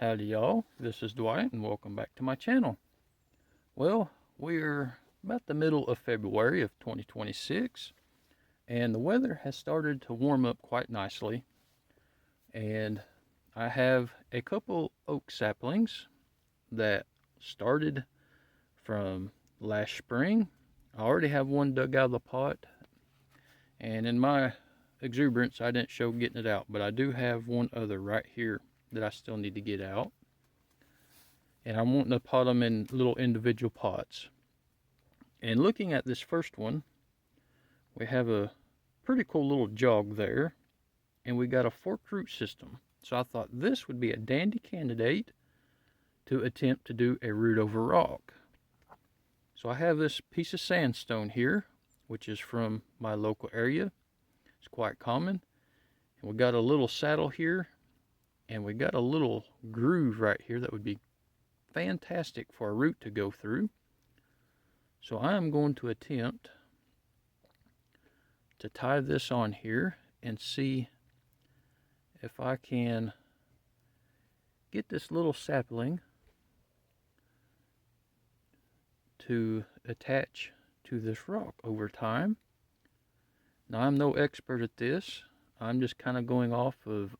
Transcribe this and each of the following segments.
Howdy y'all, this is Dwight and welcome back to my channel. Well, we're about the middle of February of 2026 and the weather has started to warm up quite nicely, and I have a couple oak saplings that started from last spring. I already have one dug out of the pot, and in my exuberance I didn't show getting it out, but I do have one other right here that I still need to get out. And I'm wanting to pot them in little individual pots. And looking at this first one, we have a pretty cool little jog there, and we got a forked root system. So I thought this would be a dandy candidate to attempt to do a root over rock. So I have this piece of sandstone here, which is from my local area. It's quite common. And we got a little saddle here, and we got a little groove right here that would be fantastic for a root to go through. So I am going to attempt to tie this on here and see if I can get this little sapling to attach to this rock over time. Now, I'm no expert at this. I'm just kind of going off of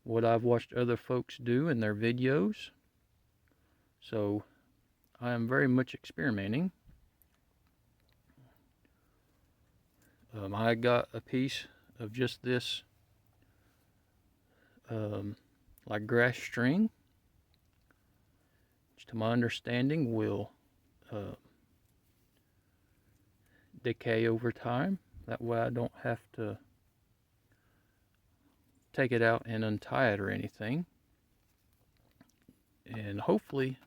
what I've watched other folks do in their videos. So I am very much experimenting. I got a piece of just this like grass string, which to my understanding will decay over time. That way I don't have to take it out and untie it or anything. And hopefully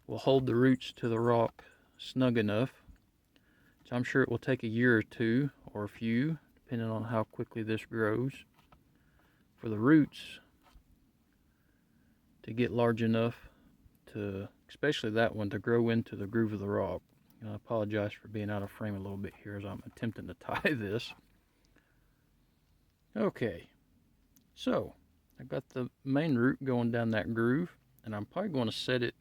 will hold the roots to the rock snug enough. So I'm sure it will take a year or two or a few, depending on how quickly this grows, for the roots to get large enough to, especially that one, to grow into the groove of the rock. And I apologize for being out of frame a little bit here as I'm attempting to tie this. Okay, so I got the main root going down that groove, and I'm probably going to set it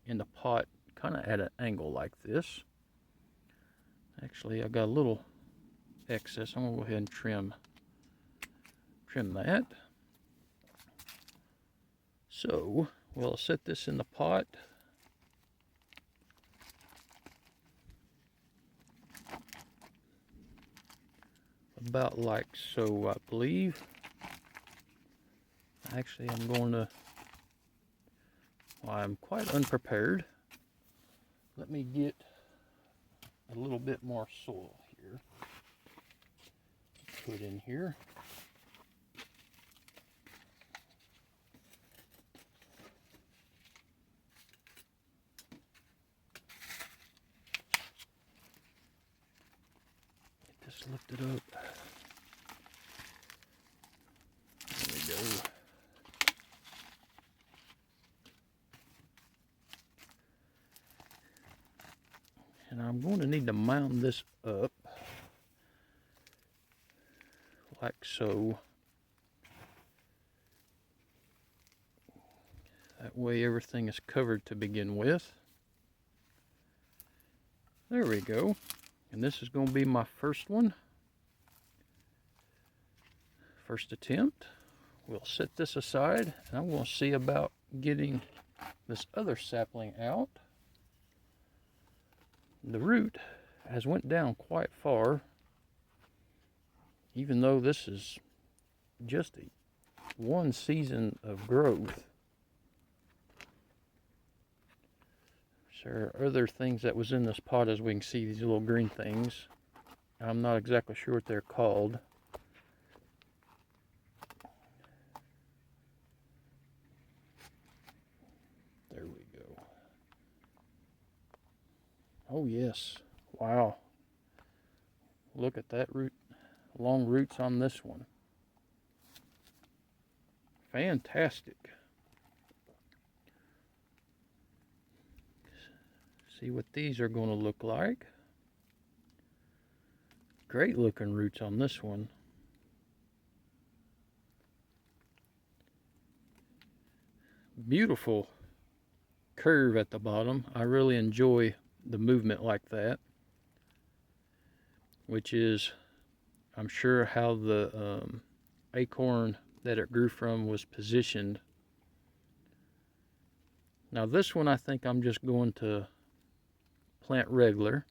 in the pot kind of at an angle like this. Actually, I got a little excess. I'm going to go ahead and trim that. So we'll set this in the pot. About like so, I believe. Actually, I'm going to, well, I'm quite unprepared. Let me get a little bit more soil here. Put in here. Get this lifted up. There we go. And I'm going to need to mount this up like so. That way everything is covered to begin with. There we go. And this is going to be my first one. First attempt. We'll set this aside, and I'm going to see about getting this other sapling out. The root has went down quite far, even though this is just one season of growth. There are other things that was in this pot, as we can see, these little green things. I'm not exactly sure what they're called. There we go. Oh yes, wow. Look at that root, long roots on this one. Fantastic. See what these are going to look like. Great looking roots on this one. beautiful curve at the bottom. I really enjoy the movement like that, which is, I'm sure, how the acorn that it grew from was positioned. Now this one I think I'm just going to plant regular.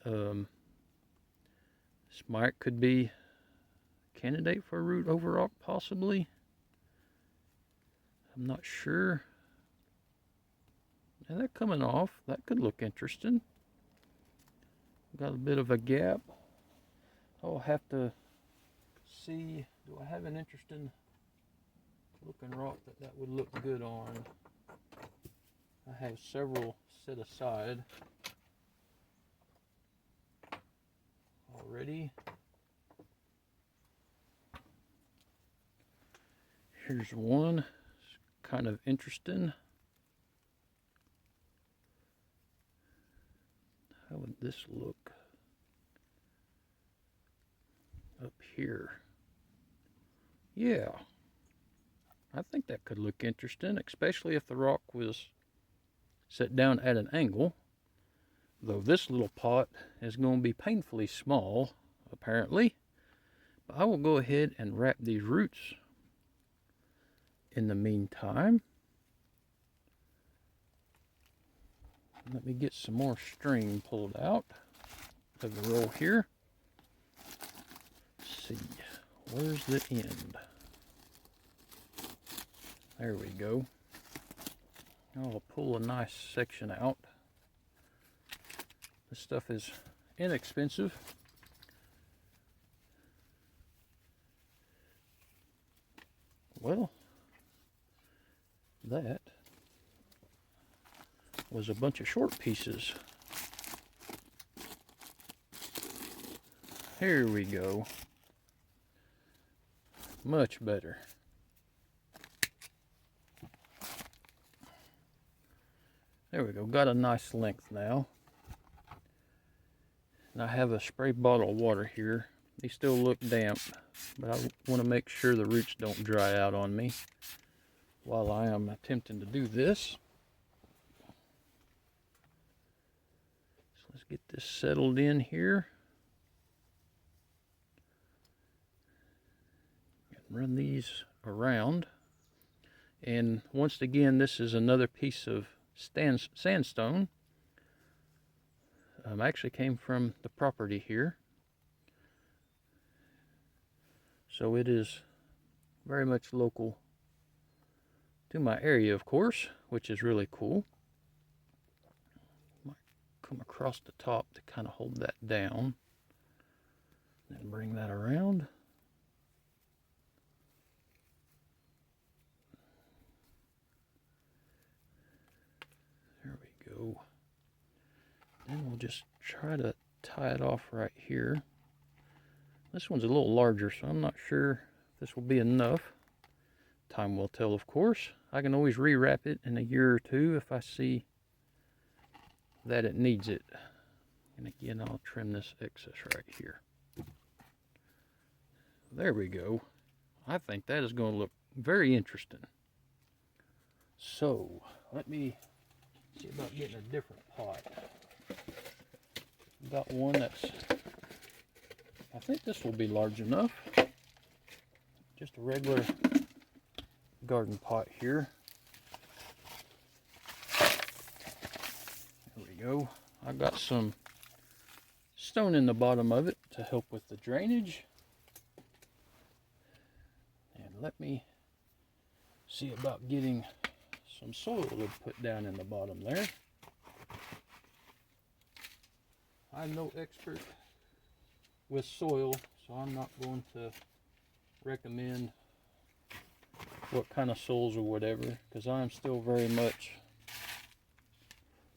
This could be a candidate for a root overrock, possibly. I'm not sure. And that coming off, that could look interesting. Got a bit of a gap. I'll have to see, do I have an interesting looking rock that would look good on? I have several set aside already. Here's one, it's kind of interesting. How would this look up here? Yeah, I think that could look interesting, especially if the rock was set down at an angle. Though this little pot is going to be painfully small, apparently. But I will go ahead and wrap these roots in the meantime. Let me get some more string pulled out of the roll here. Let's see, where's the end? There we go. I'll pull a nice section out. This stuff is inexpensive. Well, that was a bunch of short pieces. Here we go. Much better. There we go. Got a nice length now. And I have a spray bottle of water here. They still look damp, but I want to make sure the roots don't dry out on me while I am attempting to do this. So let's get this settled in here. And run these around. And once again, this is another piece of sandstone. Actually came from the property here. So it is very much local to my area, of course, which is really cool. Might come across the top to kind of hold that down. Then bring that around. There we go. Then we'll just try to tie it off right here. This one's a little larger, so I'm not sure if this will be enough. Time will tell, of course. I can always rewrap it in a year or two if I see that it needs it. And again, I'll trim this excess right here. There we go. I think that is going to look very interesting. So, let me see about getting a different pot. Got one that's, I think this will be large enough. Just a regular garden pot here. There we go. I've got some stone in the bottom of it to help with the drainage. And let me see about getting some soil to put down in the bottom there. I'm no expert with soil, so I'm not going to recommend what kind of soils or whatever, because I'm still very much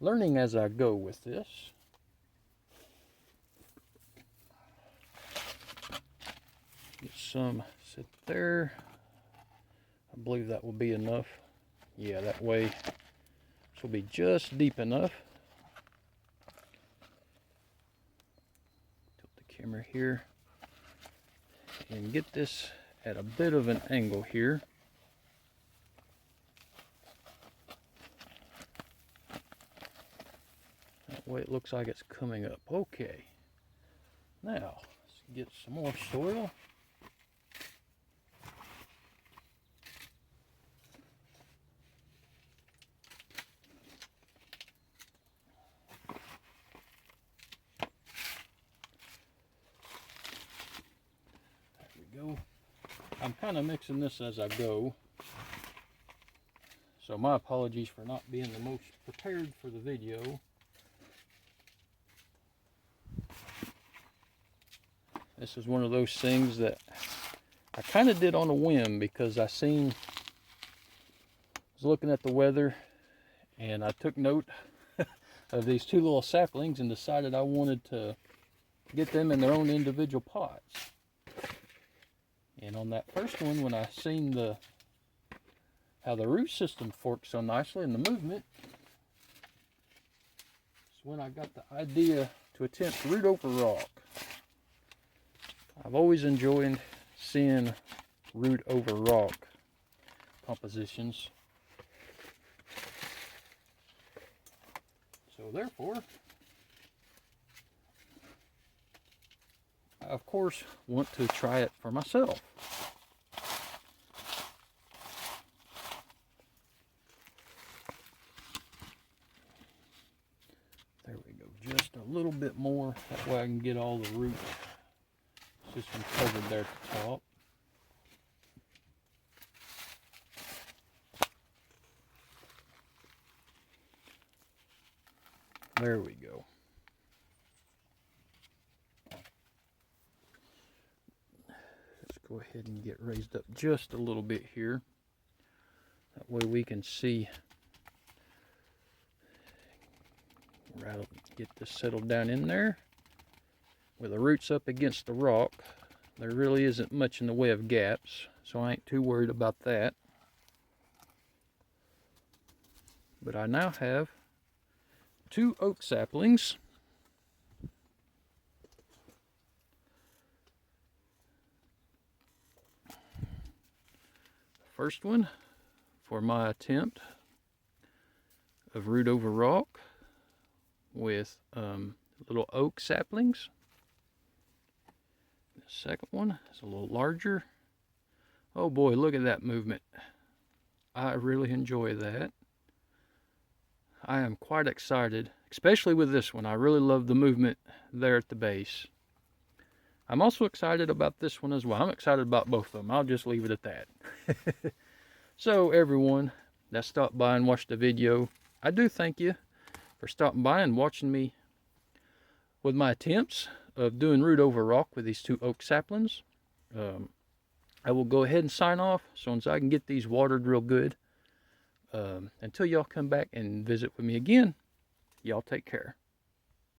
learning as I go with this. Get some sit there. I believe that will be enough. Yeah, that way this will be just deep enough. Tilt the camera here and get this at a bit of an angle here. That way it looks like it's coming up. Okay. Now, let's get some more soil. Go. I'm kind of mixing this as I go, so my apologies for not being the most prepared for the video. This is one of those things that I kind of did on a whim because I was looking at the weather and I took note of these two little saplings and decided I wanted to get them in their own individual pots. And on that first one, when I seen how the root system forks so nicely in the movement, it's when I got the idea to attempt root over rock. I've always enjoyed seeing root over rock compositions. So therefore, I of course want to try it for myself. There we go, just a little bit more, that way I can get all the root system covered there at the top. There we go. Let's go ahead and get raised up just a little bit here. That way we can see, get this settled down in there. With the roots up against the rock, there really isn't much in the way of gaps, so I ain't too worried about that. But I now have 2 oak saplings. First one for my attempt of root over rock with little oak saplings. The second one is a little larger. Oh boy, look at that movement. I really enjoy that. I am quite excited, especially with this one. I really love the movement there at the base. I'm also excited about this one as well. I'm excited about both of them. I'll just leave it at that. So everyone that stopped by and watched the video, I do thank you for stopping by and watching me with my attempts of doing root over rock with these 2 oak saplings. I will go ahead and sign off as soon as I can get these watered real good. Until y'all come back and visit with me again, y'all take care.